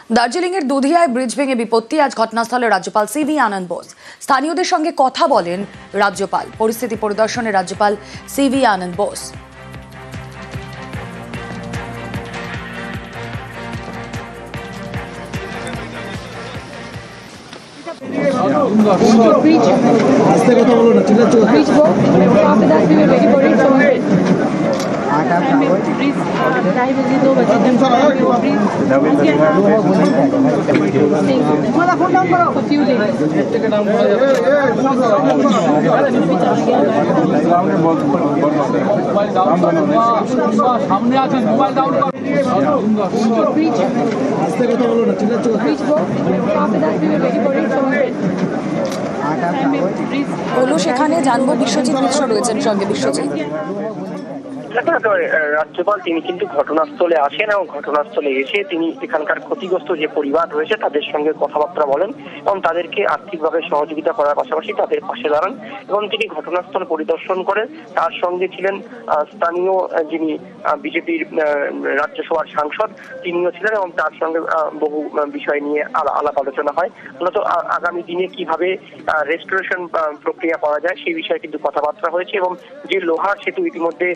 দার্জিলিংয়ের দুধিয়ায় ব্রিজ ভেঙে বিপত্তি। আজ ঘটনাস্থলে রাজ্যপাল সিভি আনন্দ বোস স্থানীয়দের সঙ্গে কথা বলেন রাজ্যপাল। পরিস্থিতি পরিদর্শনে রাজ্যপাল সিভি আনন্দ বোস। সেখানে জানবো, বিশ্বজিৎ মিশ্র রয়েছেন সঙ্গে। বিশ্বজিৎ, রাজ্যপাল তিনি কিন্তু ঘটনাস্থলে আসেন এবং ঘটনাস্থলে এসে তিনি এখানকার ক্ষতিগ্রস্ত যে পরিবার রয়েছে তাদের সঙ্গে কথাবার্তা বলেন এবং তাদেরকে আর্থিকভাবে সহযোগিতা করার পাশাপাশি তাদের পাশে দাঁড়ান এবং তিনি ঘটনাস্থল পরিদর্শন করেন। তার সঙ্গে ছিলেন স্থানীয় যিনি বিজেপির রাজ্যসভার সাংসদ, তিনিও ছিলেন এবং তার সঙ্গে বহু বিষয় নিয়ে আলাপ আলোচনা হয়। মূলত আগামী দিনে কিভাবে রেস্টোরেশন প্রক্রিয়া করা যায় সেই বিষয়ে কিন্তু কথাবার্তা হয়েছে এবং যে লোহার সেতু ইতিমধ্যে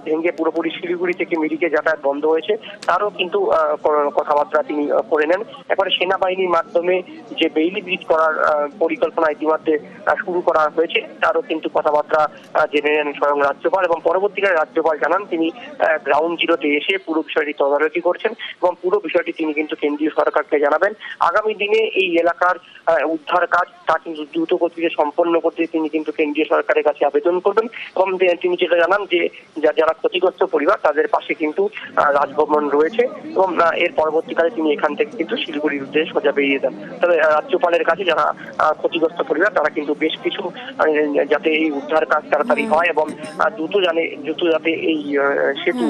ভেঙে পুরোপুরি শিলিগুড়ি থেকে মিরিকে যাতায়াত বন্ধ হয়েছে তারও কিন্তু কথাবার্তা তিনি করে নেন। এবারে সেনাবাহিনীর মাধ্যমে যে বেইলি ব্রিজ করার পরিকল্পনা ইতিমধ্যে শুরু করা হয়েছে তারও কিন্তু কথাবার্তা জেনে নেন স্বয়ং রাজ্যপাল এবং পরবর্তীকালে রাজ্যপাল জানান তিনি গ্রাউন্ড জিরোতে এসে পুরো বিষয়টি তদারকি করছেন এবং পুরো বিষয়টি তিনি কিন্তু কেন্দ্রীয় সরকারকে জানাবেন। আগামী দিনে এই এলাকার উদ্ধার কাজ তা কিন্তু দ্রুত গতিতে সম্পন্ন করতে তিনি কিন্তু কেন্দ্রীয় সরকারের কাছে আবেদন করবেন এবং তিনি যেটা জানান যে যারা ক্ষতিগ্রস্ত পরিবার তাদের পাশে কিন্তু রাজভবন রয়েছে এবং এর পরবর্তীকালে তিনি এখান থেকে কিন্তু শিলিগুড়ির উদ্দেশ্যে সোজা বেরিয়ে যান। তবে রাজ্যপালের কাছে যারা ক্ষতিগ্রস্ত পরিবার তারা কিন্তু বেশ কিছু যাতে এই উদ্ধার কাজ তাড়াতাড়ি হয় এবং দ্রুত যাতে এই সেতু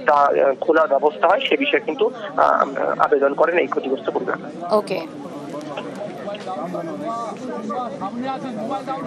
তা খোলার ব্যবস্থা হয় সে বিষয়ে কিন্তু আবেদন করেন এই ক্ষতিগ্রস্ত পরিবার। ওকে।